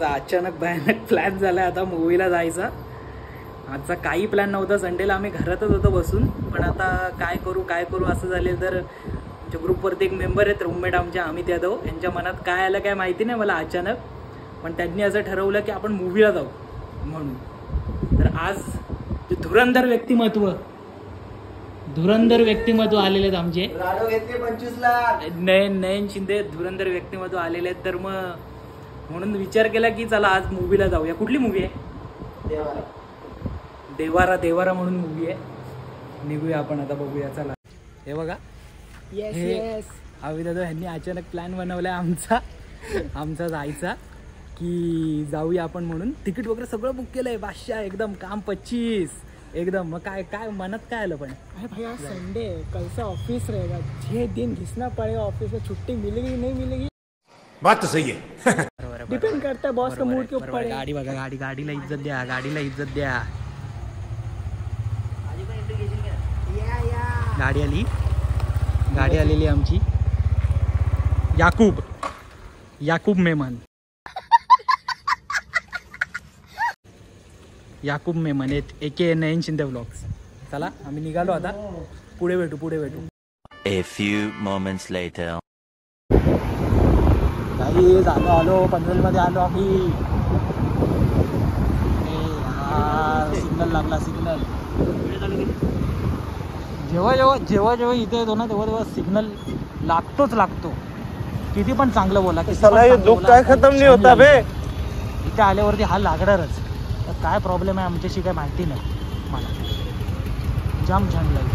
आजचा अचानक भयानक प्लॅन झाला आता मूवीला जायचा. आजचा काही प्लॅन नव्हता. संडेला आम्ही घरातच होतो बसून, पण आता काय करू असं झाले. तर आमच्या ग्रुपवरती एक मेंबर आहेत रूममेट आमच्या अमित यादव, यांच्या मनात काय आलं काय माहिती नाही मला अचानक, पण त्यांनी असं ठरवलं की आपण मूवीला जाऊ म्हणून. तर आज धुरंधर व्यक्तिमत्व आलेले आहेत आमचे. नयन शिंदे धुरंधर व्यक्तिमत्व आलेले आहेत. तर मग म्हणून विचार केला की चला आज मूवीला जाऊया. कुठली मूवी आहे? देवारा म्हणून मूवी आहे. निघूया आपण आता, बघूया चला. हे बघा, येस अमित यादव यांनी अचानक प्लॅन बनवलाय आमचा जायचा की जाऊया आपण म्हणून. तिकीट वगैरे सगळं बुक केलंय. बादशाह एकदम काम 25 एकदम. मग काय मनात काय आलं? पण अरे भैया संडे कल से ऑफिस रहेगा, 6 दिन घिसना पड़ेगा ऑफिस में. छुट्टी मिलेगी नहीं मिलेगी बात तो सही है. डिपेंड करता है बॉस का मूड के ऊपर. गाडी बघा, गाडीला इज्जत द्या, गाडी आलेली आमची. याकूब मेमन एके नयन शिंदे व्लॉग्स. चला आम्ही निघालो आता. पुढे भेटू. A few moments later. काही आलो पनवेलमध्ये आलो आम्ही. सिग्नल लागला. जेव्हा इथे येतो ना तेव्हा सिग्नल लागतो. किती पण चांगलं बोला की दुःख काय खतम नाही होता बे. इथे आल्यावरती हा लागणारच. तर काय प्रॉब्लेम आहे आमच्याशी काय माहिती नाही मला. जाम छान लागेल.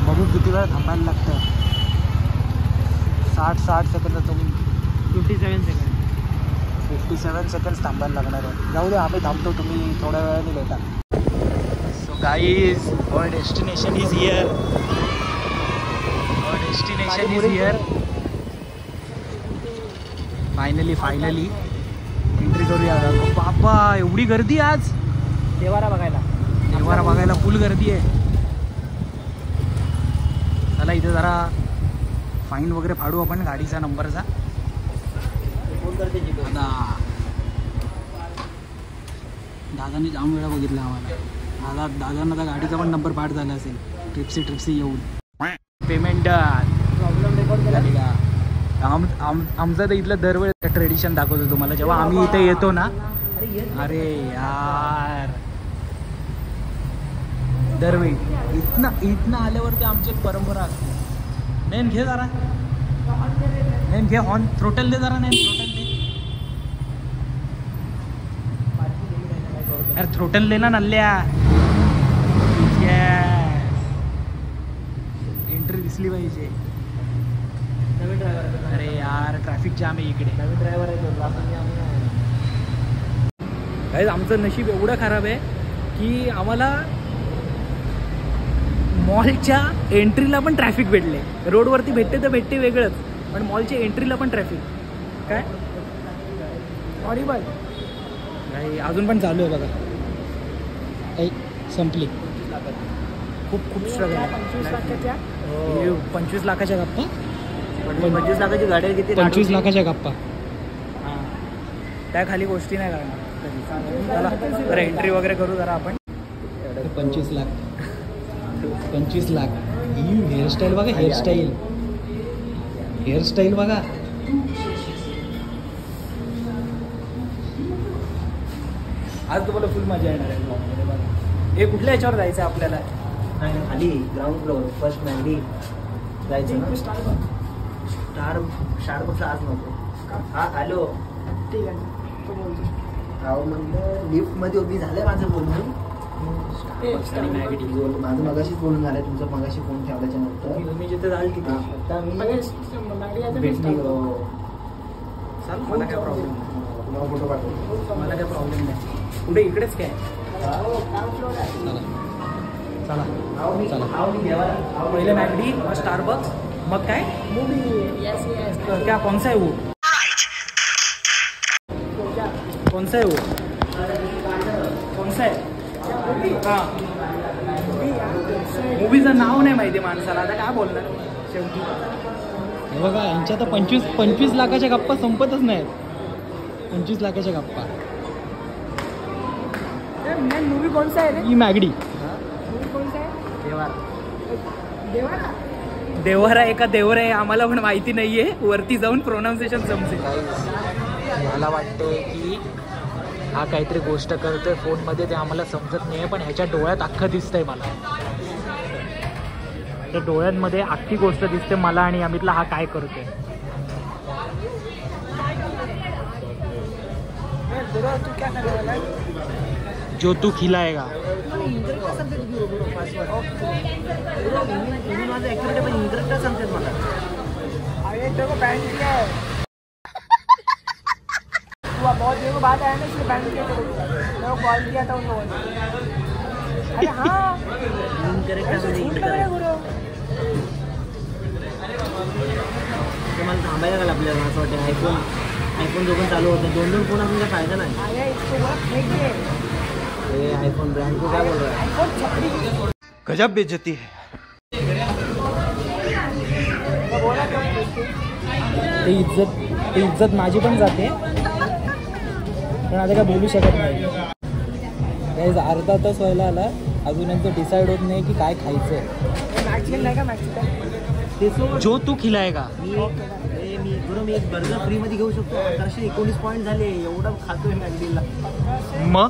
बघू किती वेळ थांबायला लागतं. 60 सेकंद. 57 सेकंड थांबायला लागणार आहे. जाऊ दे, आम्ही थांबतो, तुम्ही थोड्या वेळाने भेटा. So guys, our destination is here. Finally entry करूया. बाबा एवढी गर्दी आज देवारा बघायला फुल गर्दी आहे. चला इथे जरा फाईन वगैरे फाडू आपण गाडीचा नंबरचा. दादाने जाम वेळा बघितला आम्हाला. दादांना तर गाडीचा पण नंबर पाठ झाला असेल ट्रिप्सी येऊन. पेमेंट प्रॉब्लेम रेकॉर्ड झालेला. आमचं तर इथलं दरवेळेस ट्रेडिशन दाखवतो तुम्हाला जेव्हा आम्ही इथे येतो ना. अरे यार, दरवेळी इथनं आल्यावरती आमची एक परंपरा असते. नयन घे जरा, हॉर्न थ्रोटल दे जरा. अरे थ्रोटल दे ना नल्ल्या. एंट्री दिसली पाहिजे. अरे यार, ट्रॅफिक जाम आहे इकडे. नवीन ड्रायव्हर आहे. आमचं नशीब एवढं खराब आहे की आम्हाला मॉलच्या एंट्रीला पण ट्रॅफिक भेटले. रोडवरती भेटते तर भेटते वेगळंच, पण मॉलच्या एंट्रीला पण ट्रॅफिक. काय हॉरिबल. अजून पण चालू आहे बघा. संपली. खूप स्ट्रगल आहे. 25 लाखाच्या गप्पा. 25 लाखाची गाडी किती? 25 लाखाच्या गप्पा. त्या खाली गोष्टी नाही करणार. चला जरा एंट्री वगैरे करू जरा आपण. 25 लाख ही हेअरस्टाईल बघा. हेअरस्टाईल बघा. आज तुम्हाला फुल मजा येणार आहे. हे कुठल्या याच्यावर जायचं आहे आपल्याला? खाली ग्राउंड फ्लोअर फर्स्ट मॅगडी जायचं ना. स्टारबक्सला आज नको. हा हॅलो, ठीक आहे तो बोलतो. म्हणलं लिफ्टमध्ये उभी झालं माझं बोलणं. माझं मगाशीच बोलून झालंय तुमचं. मगाशी फोन ठेवल्याच्या नंतर तुम्ही जिथे जाल तिथे आता मी भेटली. मला काय प्रॉब्लेम नाही. तुम्हाला फोटो पाठवतो. मला काय प्रॉब्लेम नाही. पुढे इकडेच काय. चला पहिले मॅगडी, मग स्टारबक्स, मग काय मूवी. क्या कौन सा है वो? कौन सा है हां, मूवीचं नाव नाही माहिती माणसाला. आता काय बोलणार शेवटी. बघा यांच्या तर 25 लाखाच्या गप्पा संपतच नाहीत. 25 लाखाच्या गप्पा. मूवी कौन सा है रे? ही मॅगडी. मूवी कौन सा है? देवारा. देवरा एका देवर आहे, आम्हाला पण माहिती नाहीये. वरती जाऊन प्रोनाऊन्सिएशन समजेल. मला वाटतं की हा काहीतरी गोष्ट करतोय फोनमध्ये, ते आम्हाला समजत नाहीये, पण ह्याच्या डोळ्यात अख्खं दिसतंय मला. त्या डोळ्यांमध्ये अख्खी गोष्ट दिसते मला आणि अमितला हा काय करतोय. तू क्या करने वाला है? जो तू खिलाएगा. अरे तेरे को बैंड किया है. तू बहुत देर को बात आया ना, इसलिए बैंड किया तेरे को कॉल किया था उनको. अरे हाँ तुम्हाला थांबायला लागलं आपल्याला. असं वाटतं आयफोन दोघं चालू होतं. 2 फोन असून काही फायदा नाही. आयफोन ब्रँड को काय बोल रहा है? गजब बेइज्जती है. ते इज्जत माझी पण जाते, पण आता काय बोलू शकत नाही. काही अर्धा तास व्हायला आला, अजून यांचं डिसाईड होत नाही की काय खायचंय. जो तू खिलाएगा. मी एक बर्गर फ्री मध्ये घेऊ शकतो. 19 पॉईंट झाले. एवढं खातोय मॅगडीला. मग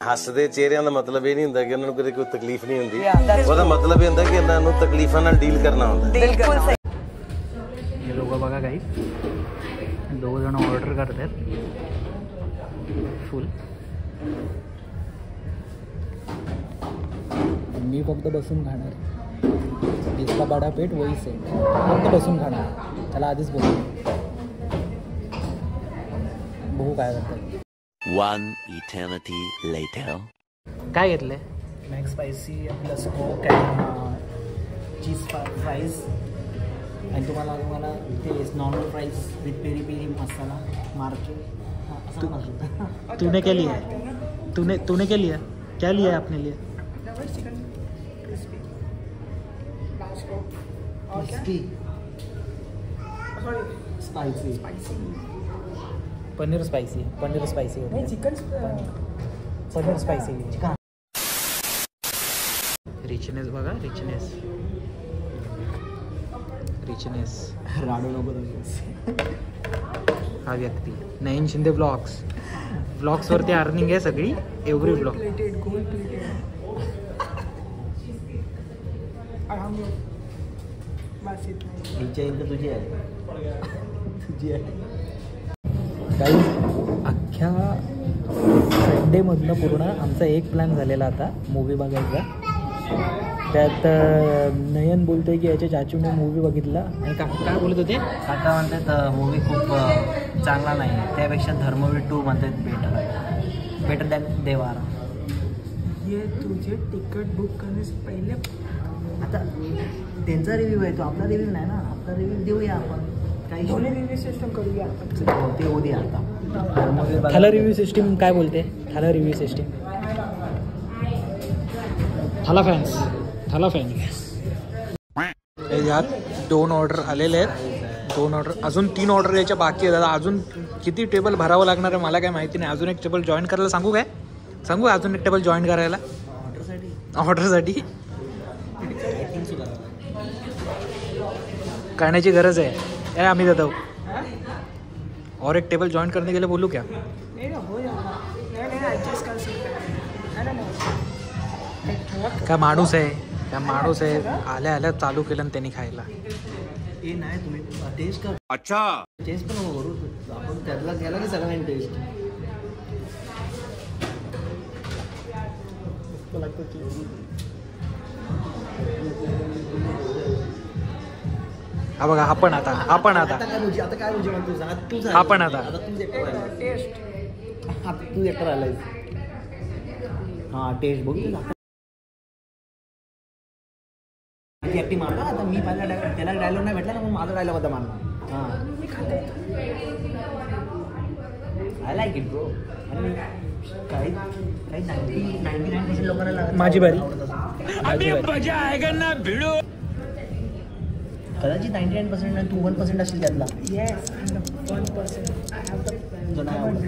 ਹੱਸਦੇ ਚਿਹਰਿਆਂ ਦਾ ਮਤਲਬ ਇਹ ਨਹੀਂ ਹੁੰਦਾ ਕਿ ਉਹਨਾਂ ਨੂੰ ਕਦੇ ਕੋਈ ਤਕਲੀਫ ਨਹੀਂ ਹੁੰਦੀ. ਉਹਦਾ ਮਤਲਬ ਇਹ ਹੁੰਦਾ ਕਿ ਇਹਨਾਂ ਨੂੰ ਤਕਲੀਫਾਂ ਨਾਲ ਡੀਲ ਕਰਨਾ ਹੁੰਦਾ. बिलकुल सही. हे लोक बघा काही 2 जण ऑर्डर करतात फुल. मी फक्त बसून खाणार. इसका बडा पेट वहीच आहे. फक्त बसून खाणार. त्याला आधीच बोलतो. बघू काय करतात. One eternity later. काय घेतलंय? Max spicy plus coke and cheese fries. आणि तुम्हाला ते normal fries with peri peri masala मार्के. तूने क्या लिया? तूने क्या लिया? क्या लिया है अपने लिए? Spicy. Paneer spicy. Chicken paneer spicy. Richness बघा. रिचनेस. राडू नको. हा व्यक्ती नयन शिंदे ब्लॉग्स वरती अर्निंग आहे सगळी. Every blog. Gold plated. हिच्या इथं तुझी आहे. काही अख्ख्या संडेमधनं पूर्ण आमचा एक प्लॅन झालेला आता मूवी बघायचा. त्यात नयन बोलतोय की याच्या चाचूने मूवी बघितला आणि काय बोलत होते. काका म्हणतात मूवी खूप चांगला नाही, त्यापेक्षा धर्मवीर 2 म्हणतात बेटर दॅन देवारा. ये तुझे तिकट बुक करने से पहले. आता त्यांचा रिव्ह्यू आहे तो, आपला रिव्ह्यू नाही ना. आपला रिव्ह्यू देऊया आपण. काही रिव्ह्यू सिस्टम करूया आपण. ते उद्या आता थाला रिव्ह्यू सिस्टीम काय बोलते. थाला रिव्ह्यू सिस्टीम. थाला फॅन्स यात 2 ऑर्डर आलेले आहेत. 2 ऑर्डर अजून 3 ऑर्डर याच्या बाकी आहेत. अजून किती टेबल भरावं लागणार आहे मला काय माहिती नाही. अजून एक टेबल जॉईन करायला सांगू अजून एक टेबल जॉईन करायला ऑर्डरसाठी करण्याची गरज आहे. आम्ही जातो और एक टेबल ज्वाइन करने के लिए बोलूँ क्या? नहीं हो जाएगा. नहीं एडजस्ट कर सकते हैं. काय माणूस आहे आल्या चालू केलं आणि त्यांनी खायला. हे नाही तुम्ही टेस्ट कर. अच्छा टेस्ट पण नको करू आपण. त्यातला घ्यायला की सगळ्यांनी टेस्ट हा बघा. आपण आता आता काय रुची म्हणतो तू सांग. आपण आता टेस्ट. तू एकटा आलाय. हा टेस्ट बघू. ऍक्टी मारला. आता मी पहिला त्याला डायलॉग नाही भेटला ना, मग माझा डायलॉग होता मारला. हां आय लाईक इट ब्रो. आणि काही 99% लोकांना माझी बारी. कदाचित 99% आणि तू 1% असेल त्यातला. येस 1%. आय हॅव द तो नाही आवडत.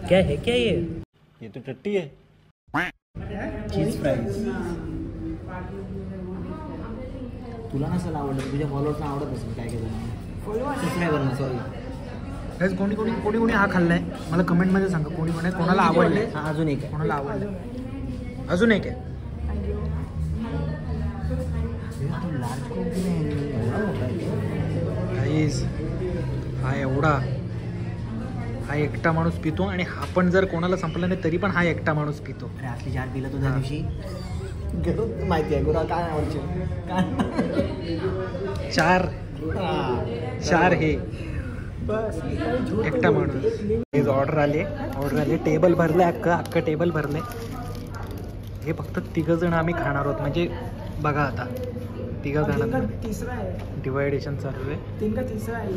क्या है क्या ये तो टट्टी है. चीज फ्राईज तुला नसेल आवडत, तुझ्या फॉलोअर्सना आवडत असेल काय केलं सबस्क्रायबरना. सॉरी गाईज, कोणी हा खाल्लाय मला कमेंटमध्ये सांगा. कोणी कोणाला आवडले. हा अजून एक आहे. कोणाला आवडलं. अजून एक आहे. लार्ज कोक नाही एवढा मोठा आहे. गाईज, हा एकटा माणूस पितो आणि हा पण जर कोणाला संपला नाही तरी पण हा एकटा माणूस पितो. अरे असली 4 पिलं तो त्या दिवशी. माहिती आहे गुरा काय आवडचे काय. 4 हे एकटा माणूस. ऑर्डर आले टेबल भरले. अख्खं टेबल भरले. हे फक्त 3 जण आम्ही खाणार आहोत. म्हणजे बघा आता 3 जण. तीसरा है, डिवायडेशन चालू आहे. 3 का तीसरा है.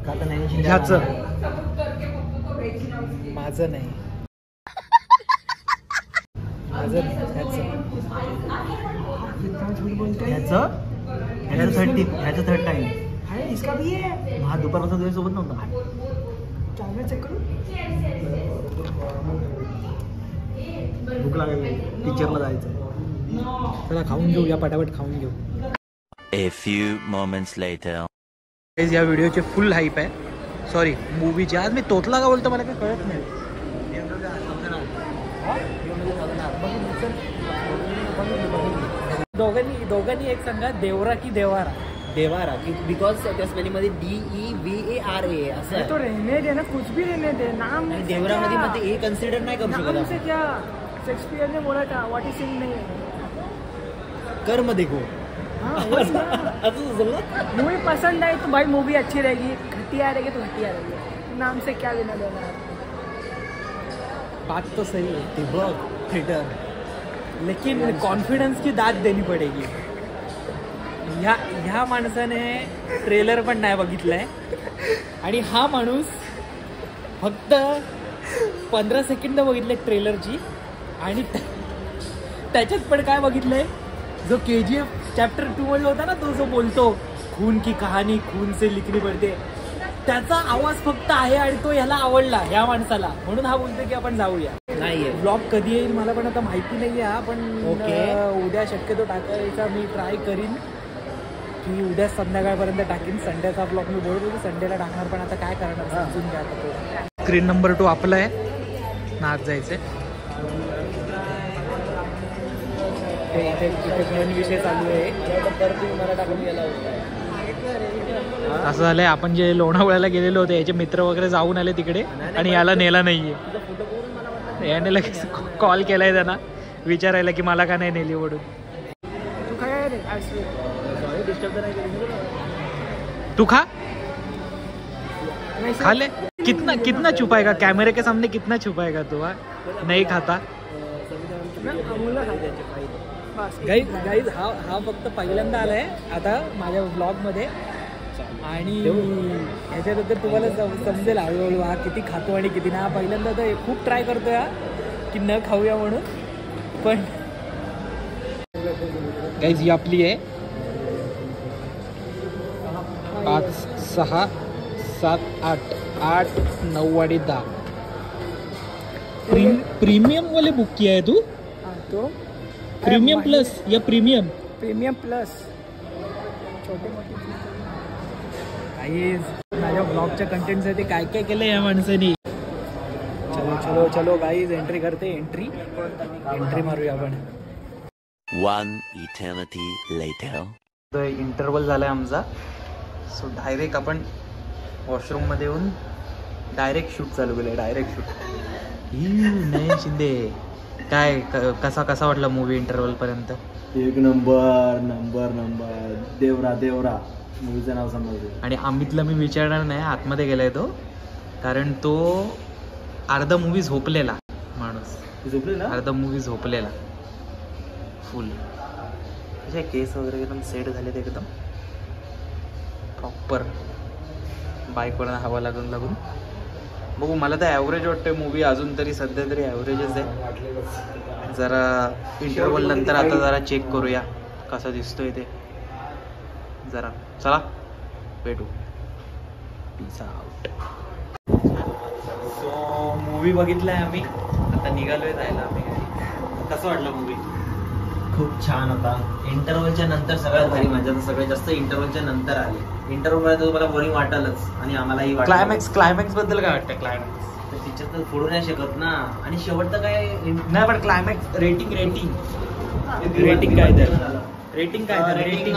का तर नाही ह्याचं माझं नाही. ह्याचं थर्ड टाइम. है इसका भी है. हा दुपारपासून तुझ्यासोबत नव्हता. कैमरा चेक करो. भूक लागेल पिक्चरला जायचं. चला खाऊन घेऊ, पटापट खाऊन घेऊ. A few moments later. या व्हिडिओचे फुल हाईप आहे. सॉरी मूवीची. आज मी तोतला का बोलतो मला काही कळत नाही. दोघांनी एक सांगा, देवरा की देवारा. देवारा की बिकॉज त्या स्पेलिंगमध्ये DEVARA असं तो आहे. रहने देना, कुछ भी रहने दे. नाम आणि देवरामध्ये मग ते ए कन्सिडर नाही करू नाम से शकत. क्या शेक्सपियर ने बोला था, व्हाट इज सिंग नहीं है. कर्म देखो. हाँ असं असेल ना. मूवी पसंद आई तो भाई मूवी अच्छी रहेगी, घटिया रहेगी तो घटिया रहेगी. नाम से क्या लेना देना है. बात तो सही है, ते बघ थिएटर. लेकिन कॉन्फिडन्स की दाद देनी पडेगी. ह्या माणसाने ट्रेलर पण नाही बघितलाय आणि हा माणूस फक्त 15 सेकंद बघितले ट्रेलरची आणि त्याच्यात पण काय बघितलंय, जो KGF चॅप्टर 2 मध्ये होता ना, तो जो बोलतो खून की कहाणी खून से लिखनी पडते, त्याचा आवाज फक्त आहे आणि तो ह्याला आवडला ह्या माणसाला, म्हणून हा बोलतो की आपण जाऊया. नाहीये ब्लॉग कधी येईल मला पण आता माहिती नाहीये हा, पण ओके. उद्या शक्यतो टाकायचा मी ट्राय करीन की उद्या संध्याकाळपर्यंत टाकीन. संडेचा ब्लॉग मी बोलत होतो संडेला टाकणार, पण आता काय करणार समजून घ्या. आता तो स्क्रीन नंबर 2 आपला आहे ना, आज जायचंय. इथे नवीन विषय चालू आहे. मला टाकून गेला होता. असं झालंय, आपण जे लोणावळ्याला गेलेलो होते याचे मित्र वगैरे जाऊन आले तिकडे आणि याला नेला नाहीये. याने लगेच कॉल केलाय त्यांना विचारायला की मला का नाही नेली म्हणून. तू खाया रे आइसक्रीम. तू खा ले. कितना छुपाएगा कैमरे के सामने, कितना छुपाएगा तू. नहीं खाता. गाईज हा फक्त पहिल्यांदा आलाय आता माझ्या ब्लॉगमध्ये आणि ह्याच्याबद्दल तुम्हाला समजेल हळूहळू हा किती खातो आणि किती नाही. हा पहिल्यांदा तर खूप ट्राय करतोय की न खाऊया म्हणून, पण गाईज ही आपली आहे. 5, 6, 7, 8, 9 आणि 10. प्रीमियम वाले बुक किया है तू. हाँ तो प्रीमियम प्लस या प्रीमियम. प्रीमियम प्लस छोटे मोठे. गाईज माझ्या ब्लॉगच्या कंटेंटसाठी काय काय केलं या माणसाने. चलो गाईज एंट्री करते. एंट्री मारूया आपण. One eternity later. इंटरवल झालाय आमचा. सो डायरेक्ट आपण वॉशरूममध्ये येऊन डायरेक्ट शूट चालू केलं. Direct shoot. नाही शिंदे काय कसा वाटला मूवी इंटरवल पर्यंत. एक नंबर. देवरा मूवीचं नाव समजलं. आणि अमितला मी विचारणार नाही, आतमध्ये गेलाय तो, कारण तो अर्धा मूवी झोपलेला माणूस. अर्धा मूवी झोपलेला फुल. असे केस वगैरे एकदम सेट झालेत एकदम प्रॉपर. बाईकवरनं हवा लागून बघू. मला तर ॲव्हरेज वाटतंय मूवी अजून तरी, सध्या तरी ॲव्हरेजच आहे. जरा इंटरव्हल नंतर आता जरा चेक करूया कसा दिसतोय ते जरा. चला भेटू. Peace out. सो मूवी बघितलाय आम्ही, आता निघालोय जायला आम्ही घरी. कसं वाटलं मूवी? खूप छान होता. इंटरव्हलच्या नंतर सगळ्यात भारी मजा तर सगळ्यात जास्त इंटरव्हलच्या नंतर आली. इंटरव्हल तर तुम्हाला बोरिंग वाटेलच आणि आम्हालाही वाटलं. क्लायमॅक्स बद्दल काय वाटतं? क्लायमॅक्स तिच्यात तर फोडू नाही शकत ना. आणि शेवटचं काय नाही, पण क्लायमॅक्स रेटिंग रेटिंग काय तर रेटिंग काय तर रेटिंग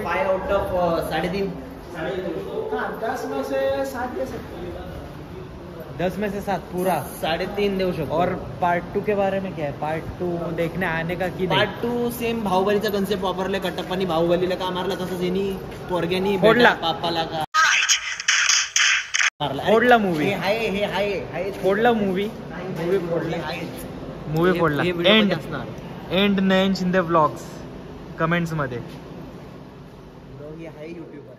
5 आउट ऑफ 3.5. 10 में से 7 दे सकते हैं. 10 में से 7 पूरा 3.5 देऊ शकतो. और पार्ट 2 के बारे में क्या है? पार्ट 2 देखने आने का की नाही? पार्ट 2 सेम बाहुबलीचा कन्सेप्ट वापरले. कटप्पानी बाहुबलीला का मारला तसंच यांनी पोरग्यानी फोडला. पापाला का मारला. फोडला मूवी. हे आहे फोडला मूवी फोडला. मूवी फोडला. एंड नयन शिंदे ब्लॉग्स कमेंट्स मध्ये. हे आहे युट्यूबर.